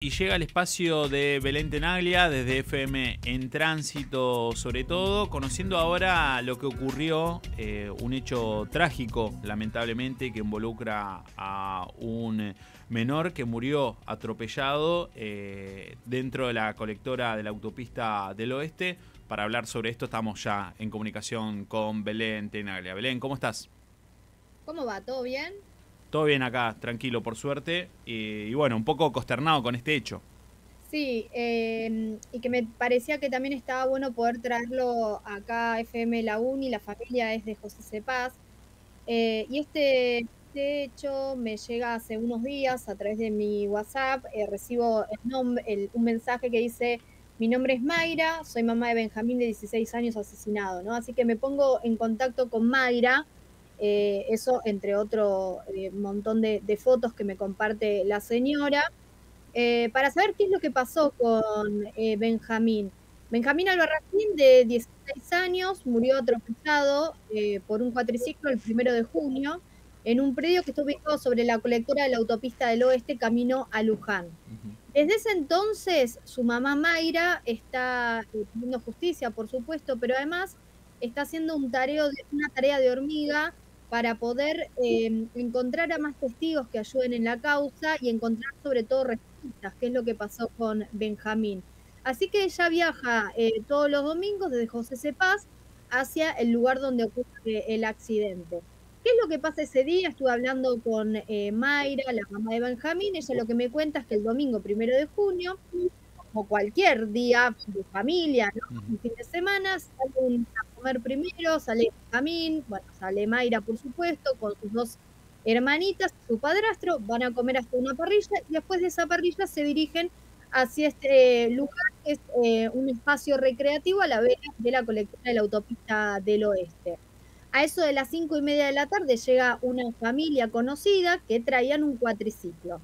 Y llega el espacio de Belén Tenaglia desde FM en Tránsito, sobre todo, conociendo ahora lo que ocurrió, un hecho trágico, lamentablemente, que involucra a un menor que murió atropellado dentro de la colectora de la autopista del Oeste. Para hablar sobre esto estamos ya en comunicación con Belén Tenaglia. Belén, ¿cómo estás? ¿Cómo va? ¿Todo bien? Todo bien acá, tranquilo por suerte, y bueno, un poco consternado con este hecho. Sí, y que me parecía que también estaba bueno poder traerlo acá a FM La Uni, la familia es de José Cepaz, y este hecho me llega hace unos días a través de mi WhatsApp, recibo un mensaje que dice, mi nombre es Mayra, soy mamá de Benjamín de 16 años asesinado, ¿no? Así que me pongo en contacto con Mayra, eso entre otro montón de fotos que me comparte la señora. Para saber qué es lo que pasó con Benjamín. Benjamín Albarracín, de 16 años, murió atropellado por un cuatriciclo el 1 de junio en un predio que está ubicado sobre la colectora de la autopista del Oeste, camino a Luján. Desde ese entonces, su mamá Mayra está pidiendo justicia, por supuesto, pero además está haciendo una tarea de hormiga para poder encontrar a más testigos que ayuden en la causa y encontrar sobre todo respuestas, qué es lo que pasó con Benjamín. Así que ella viaja todos los domingos desde José Cepaz hacia el lugar donde ocurre el accidente. ¿Qué es lo que pasa ese día? Estuve hablando con Mayra, la mamá de Benjamín. Ella lo que me cuenta es que el domingo 1 de junio, como cualquier día de familia, ¿no? Ujú. Un fin de semana, salen a comer primero, sale Benjamín, bueno, sale Mayra, por supuesto, con sus dos hermanitas, su padrastro, van a comer hasta una parrilla y después de esa parrilla se dirigen hacia este lugar, que es un espacio recreativo a la vera de la colectora de la autopista del Oeste. A eso de las 5:30 de la tarde llega una familia conocida que traían un cuatriciclo.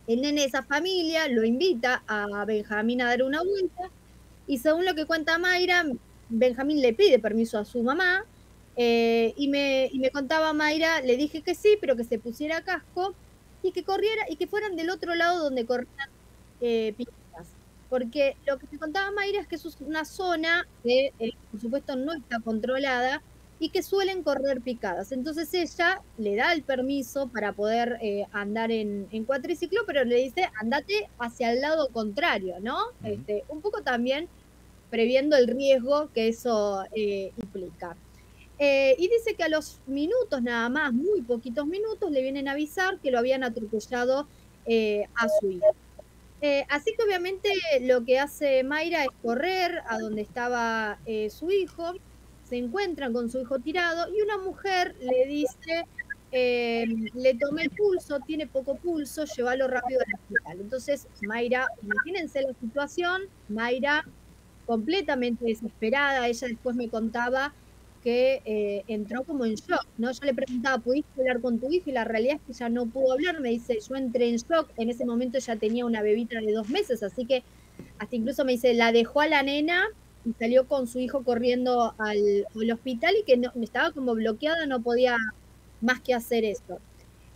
El nene de esa familia lo invita a Benjamín a dar una vuelta y según lo que cuenta Mayra, Benjamín le pide permiso a su mamá y me contaba Mayra, le dije que sí, pero que se pusiera casco y que corriera y que fueran del otro lado donde corrían piletas. Porque lo que me contaba Mayra es que eso es una zona que, por supuesto, no está controlada y que suelen correr picadas. Entonces ella le da el permiso para poder andar en cuatriciclo, pero le dice, andate hacia el lado contrario, ¿no? Ujú. Un poco también previendo el riesgo que eso implica. Y dice que a los minutos nada más, muy poquitos minutos, le vienen a avisar que lo habían atropellado a su hijo. Así que obviamente lo que hace Mayra es correr a donde estaba su hijo, se encuentran con su hijo tirado y una mujer le dice, le tomé el pulso, tiene poco pulso, llévalo rápido al hospital. Entonces Mayra, imagínense la situación, Mayra completamente desesperada, ella después me contaba que entró como en shock, ¿no? Yo le preguntaba, ¿pudiste hablar con tu hijo? Y la realidad es que ella no pudo hablar, me dice, yo entré en shock, en ese momento ya tenía una bebita de 2 meses, así que hasta incluso me dice, la dejó a la nena y salió con su hijo corriendo al hospital y que no, estaba como bloqueada, no podía más que hacer eso.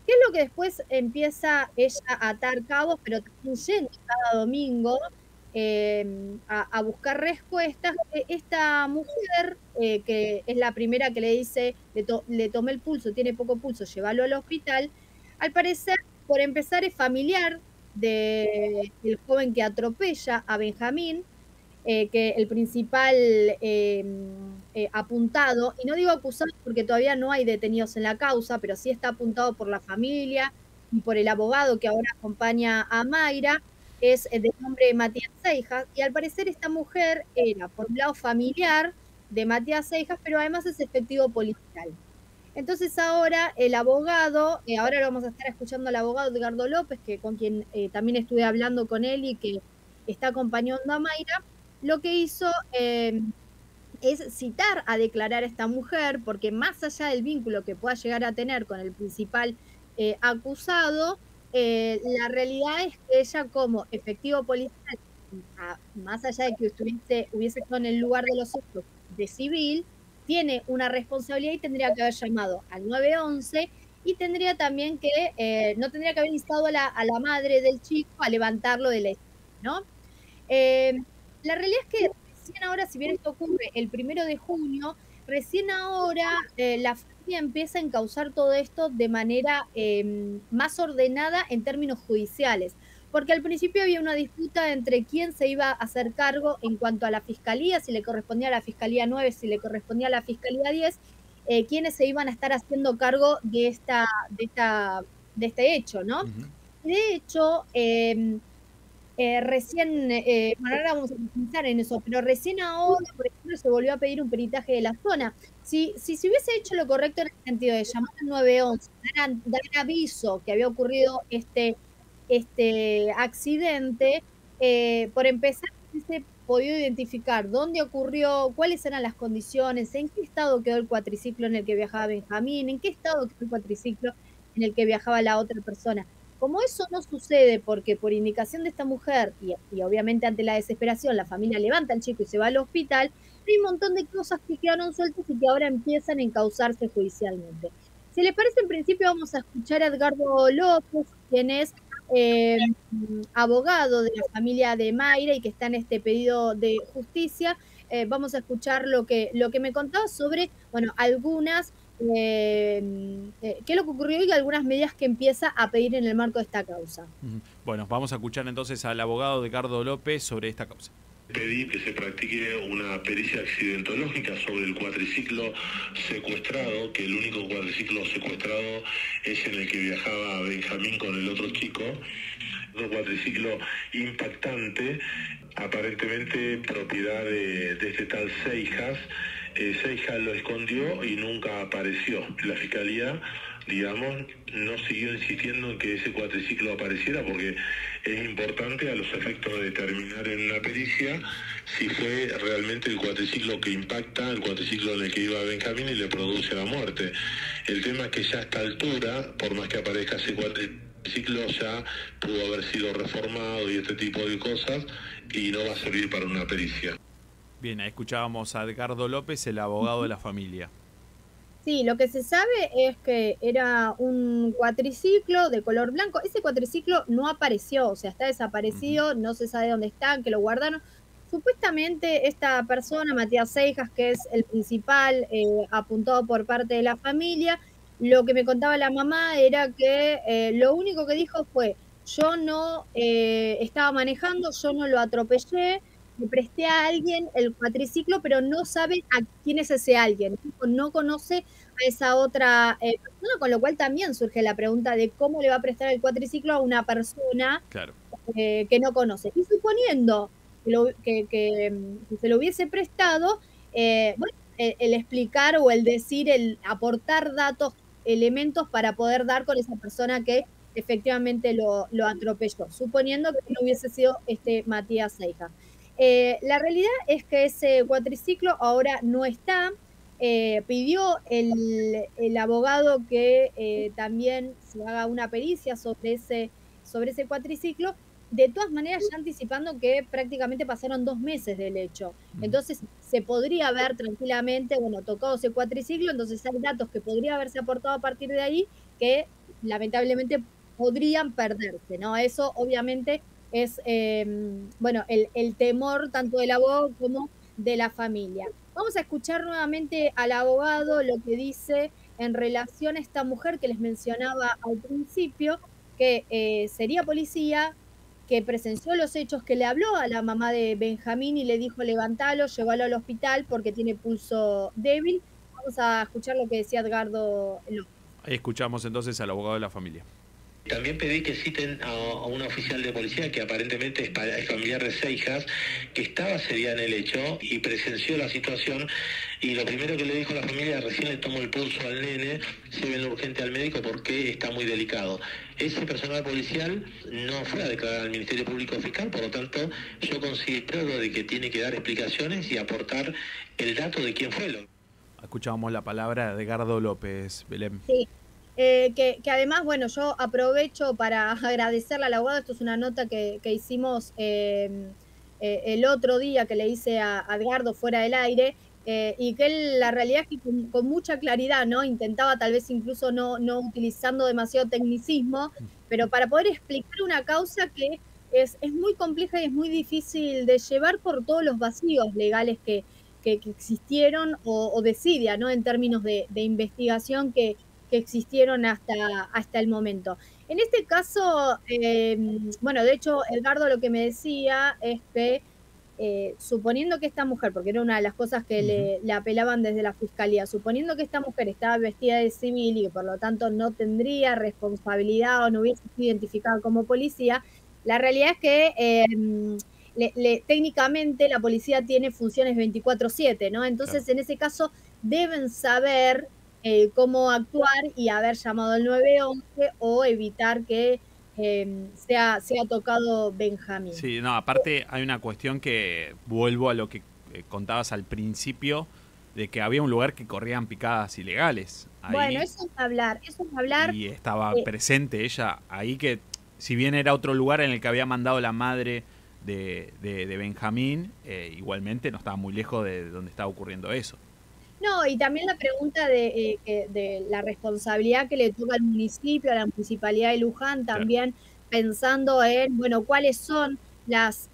¿Qué es lo que después empieza ella a atar cabos, pero también yendo cada domingo a buscar respuestas? Esta mujer, que es la primera que le dice, le tomé el pulso, tiene poco pulso, llévalo al hospital, al parecer, por empezar, es familiar del joven que atropella a Benjamín, que el principal apuntado, y no digo acusado porque todavía no hay detenidos en la causa, pero sí está apuntado por la familia y por el abogado que ahora acompaña a Mayra, es de nombre Matías Seijas, y al parecer esta mujer era, por un lado, familiar de Matías Seijas, pero además es efectivo policial. Entonces ahora el abogado, ahora lo vamos a estar escuchando al abogado Edgardo López, que con quien también estuve hablando con él y que está acompañando a Mayra, lo que hizo es citar a declarar a esta mujer, porque más allá del vínculo que pueda llegar a tener con el principal acusado, la realidad es que ella como efectivo policial, más allá de que hubiese estado en el lugar de los hechos de civil, tiene una responsabilidad y tendría que haber llamado al 911 y tendría también que, no tendría que haber instado a la madre del chico a levantarlo de la escena, ¿no? Eh, la realidad es que recién ahora, si bien esto ocurre el 1 de junio, recién ahora la familia empieza a encauzar todo esto de manera más ordenada en términos judiciales. Porque al principio había una disputa entre quién se iba a hacer cargo en cuanto a la fiscalía, si le correspondía a la fiscalía 9, si le correspondía a la fiscalía 10, quiénes se iban a estar haciendo cargo de este hecho, ¿no? Ujú. De hecho, recién, bueno, ahora vamos a profundizar en eso, pero recién ahora, por ejemplo, se volvió a pedir un peritaje de la zona. Si se hubiese hecho lo correcto en el sentido de llamar al 911, dar aviso que había ocurrido este accidente, por empezar, hubiese podido identificar dónde ocurrió, cuáles eran las condiciones, en qué estado quedó el cuatriciclo en el que viajaba Benjamín, en qué estado quedó el cuatriciclo en el que viajaba la otra persona. Como eso no sucede porque por indicación de esta mujer y obviamente ante la desesperación la familia levanta al chico y se va al hospital, hay un montón de cosas que quedaron sueltas y que ahora empiezan a encauzarse judicialmente. Si les parece, en principio vamos a escuchar a Edgardo López, quien es eh, abogado de la familia de Mayra y que está en este pedido de justicia. Vamos a escuchar lo que me contaba sobre, bueno, algunas qué es lo que ocurrió y algunas medidas que empieza a pedir en el marco de esta causa. Bueno, vamos a escuchar entonces al abogado Edgardo López sobre esta causa. Pedí que se practique una pericia accidentológica sobre el cuatriciclo secuestrado, que el único cuatriciclo secuestrado es en el que viajaba Benjamín con el otro chico. Un cuatriciclo impactante, aparentemente propiedad de este tal Seijas. Seijas lo escondió y nunca apareció. La fiscalía, digamos, no siguió insistiendo en que ese cuatriciclo apareciera porque es importante a los efectos de determinar en una pericia si fue realmente el cuatriciclo que impacta, el cuatriciclo en el que iba Benjamín y le produce la muerte. El tema es que ya a esta altura, por más que aparezca ese cuatriciclo, ya pudo haber sido reformado y este tipo de cosas y no va a servir para una pericia. Bien, ahí escuchábamos a Edgardo López, el abogado de la familia. Sí, lo que se sabe es que era un cuatriciclo de color blanco. Ese cuatriciclo no apareció, o sea, está desaparecido, no se sabe dónde está, que lo guardaron. Supuestamente esta persona, Matías Seijas, que es el principal apuntado por parte de la familia, lo que me contaba la mamá era que lo único que dijo fue, yo no estaba manejando, yo no lo atropellé, le presté a alguien el cuatriciclo, pero no sabe a quién es ese alguien, no conoce a esa otra persona, con lo cual también surge la pregunta de cómo le va a prestar el cuatriciclo a una persona Claro. que no conoce. Y suponiendo que se lo hubiese prestado, bueno, el explicar o el decir, el aportar datos, elementos para poder dar con esa persona que efectivamente lo atropelló, suponiendo que no hubiese sido este Matías Seija. La realidad es que ese cuatriciclo ahora no está. Pidió el abogado que también se haga una pericia sobre ese cuatriciclo, de todas maneras ya anticipando que prácticamente pasaron 2 meses del hecho. Entonces se podría ver tranquilamente, bueno, tocado ese cuatriciclo, entonces hay datos que podría haberse aportado a partir de ahí que lamentablemente podrían perderse, ¿no? Eso obviamente es, bueno, el temor tanto del abogado como de la familia. Vamos a escuchar nuevamente al abogado lo que dice en relación a esta mujer que les mencionaba al principio, que sería policía, que presenció los hechos, que le habló a la mamá de Benjamín y le dijo, levantalo, llévalo al hospital porque tiene pulso débil. Vamos a escuchar lo que decía Edgardo López. Ahí escuchamos entonces al abogado de la familia. También pedí que citen a un oficial de policía que aparentemente es familiar de Seijas, que estaba ese día en el hecho y presenció la situación. Y lo primero que le dijo a la familia, recién le tomó el pulso al nene, llévenlo urgente al médico porque está muy delicado. Ese personal policial no fue a declarar al Ministerio Público Fiscal, por lo tanto, yo considero de que tiene que dar explicaciones y aportar el dato de quién fue. Escuchábamos la palabra de Edgardo López, Belén. Sí. Que además, bueno, yo aprovecho para agradecerle al abogado, esto es una nota que hicimos el otro día que le hice a Edgardo fuera del aire, y que él, la realidad es que con mucha claridad, ¿no? Intentaba tal vez incluso no utilizando demasiado tecnicismo, pero para poder explicar una causa que es muy compleja y es muy difícil de llevar por todos los vacíos legales que existieron o desidia, ¿no? En términos de investigación que existieron hasta el momento. En este caso, bueno, de hecho, Edgardo lo que me decía es que suponiendo que esta mujer, porque era una de las cosas que le apelaban desde la fiscalía, suponiendo que esta mujer estaba vestida de civil y que por lo tanto no tendría responsabilidad o no hubiese sido identificada como policía, la realidad es que técnicamente la policía tiene funciones 24/7, ¿no? Entonces, Claro. en ese caso, deben saber cómo actuar y haber llamado al 911 o evitar que sea tocado Benjamín. Sí, no, aparte hay una cuestión que vuelvo a lo que contabas al principio, de que había un lugar que corrían picadas ilegales Bueno, ahí eso es hablar, y estaba eh, presente ella ahí, que si bien era otro lugar en el que había mandado la madre de Benjamín, igualmente no estaba muy lejos de donde estaba ocurriendo eso. no, y también la pregunta de la responsabilidad que le toca al municipio, a la municipalidad de Luján, Claro. también pensando en, bueno, cuáles son las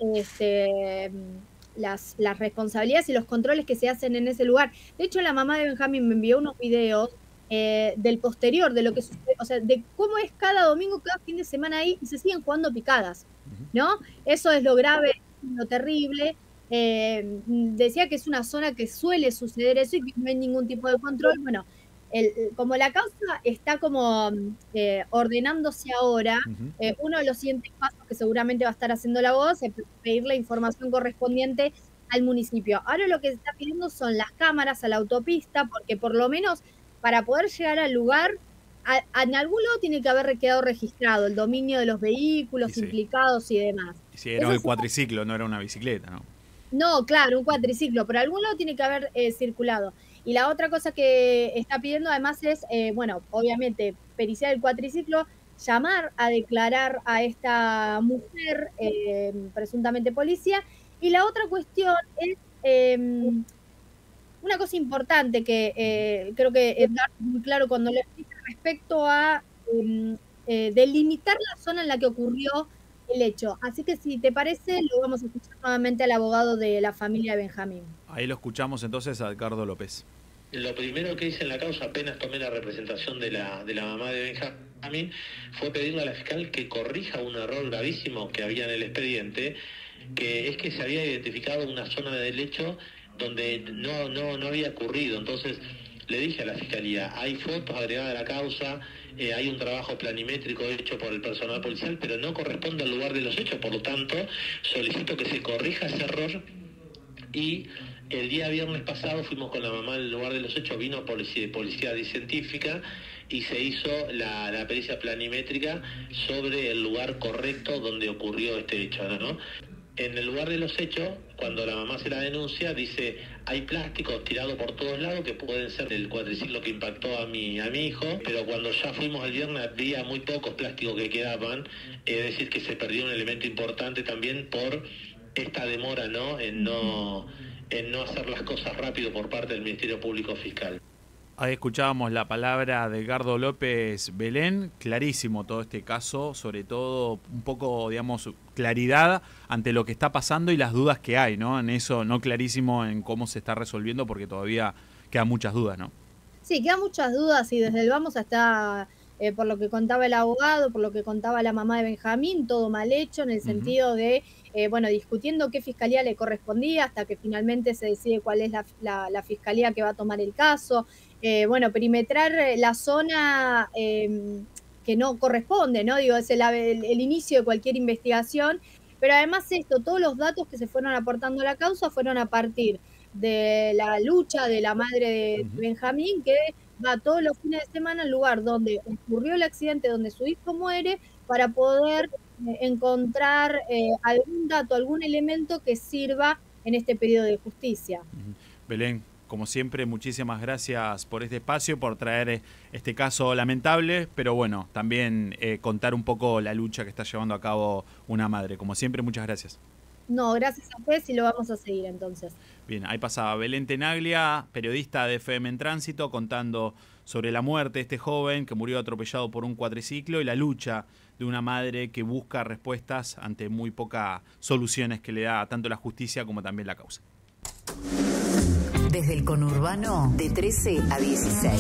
responsabilidades y los controles que se hacen en ese lugar. De hecho, la mamá de Benjamín me envió unos videos del posterior, de lo que sucede, o sea, de cómo es cada domingo, cada fin de semana ahí, y se siguen jugando picadas, Ujú. ¿no? Eso es lo grave, lo terrible. Decía que es una zona que suele suceder eso y que no hay ningún tipo de control. Bueno, como la causa está como ordenándose ahora, Ujú. uno de los siguientes pasos que seguramente va a estar haciendo la voz es pedir la información correspondiente al municipio. Ahora lo que se está pidiendo son las cámaras a la autopista, porque por lo menos para poder llegar al lugar, en algún lado tiene que haber quedado registrado el dominio de los Y vehículos sí. implicados y demás. Y si era Eso el es cuatriciclo, no era una bicicleta, ¿no? no, claro, un cuatriciclo, por algún lado tiene que haber circulado. Y la otra cosa que está pidiendo además es, bueno, obviamente, periciar el cuatriciclo, llamar a declarar a esta mujer, presuntamente policía. Y la otra cuestión es una cosa importante que Ujú. creo que Edgar es muy claro cuando lo explica respecto a delimitar la zona en la que ocurrió el hecho. Así que si te parece, lo vamos a escuchar nuevamente al abogado de la familia de Benjamín. Ahí lo escuchamos entonces a Edgardo López. Lo primero que hice en la causa, apenas tomé la representación de la mamá de Benjamín, fue pedirle a la fiscal que corrija un error gravísimo que había en el expediente, que es que se había identificado una zona del hecho donde no había ocurrido. Entonces le dije a la fiscalía, hay fotos agregadas a la causa, hay un trabajo planimétrico hecho por el personal policial, pero no corresponde al lugar de los hechos, por lo tanto solicito que se corrija ese error. Y el día viernes pasado fuimos con la mamá al lugar de los hechos, vino policía científica y se hizo la pericia planimétrica sobre el lugar correcto donde ocurrió este hecho, ¿no? En el lugar de los hechos, cuando la mamá se la denuncia, dice, hay plásticos tirados por todos lados que pueden ser del cuatriciclo que impactó a mi hijo, pero cuando ya fuimos el viernes había muy pocos plásticos que quedaban, es decir, que se perdió un elemento importante también por esta demora, ¿no? En no hacer las cosas rápido por parte del Ministerio Público Fiscal. Ahí escuchábamos la palabra de Edgardo López Belén, clarísimo todo este caso, sobre todo un poco, digamos, claridad ante lo que está pasando y las dudas que hay, ¿no? En eso, no clarísimo en cómo se está resolviendo porque todavía quedan muchas dudas, ¿no? Sí, quedan muchas dudas y desde el vamos hasta, por lo que contaba el abogado, por lo que contaba la mamá de Benjamín, todo mal hecho en el Ujú. sentido de, bueno, discutiendo qué fiscalía le correspondía hasta que finalmente se decide cuál es la fiscalía que va a tomar el caso. Bueno, perimetrar la zona que no corresponde, ¿no? Digo, es el inicio de cualquier investigación, pero además esto, todos los datos que se fueron aportando a la causa fueron a partir de la lucha de la madre de Ujú. Benjamín, que va todos los fines de semana al lugar donde ocurrió el accidente, donde su hijo muere, para poder encontrar algún dato, algún elemento que sirva en este pedido de justicia. Ujú. Belén, como siempre, muchísimas gracias por este espacio, por traer este caso lamentable, pero bueno, también contar un poco la lucha que está llevando a cabo una madre. Como siempre, muchas gracias. No, gracias a ustedes y lo vamos a seguir entonces. Bien, ahí pasaba Belén Tenaglia, periodista de FM en Tránsito, contando sobre la muerte de este joven que murió atropellado por un cuatriciclo y la lucha de una madre que busca respuestas ante muy pocas soluciones que le da tanto la justicia como también la causa. Desde el conurbano de 13 a 16.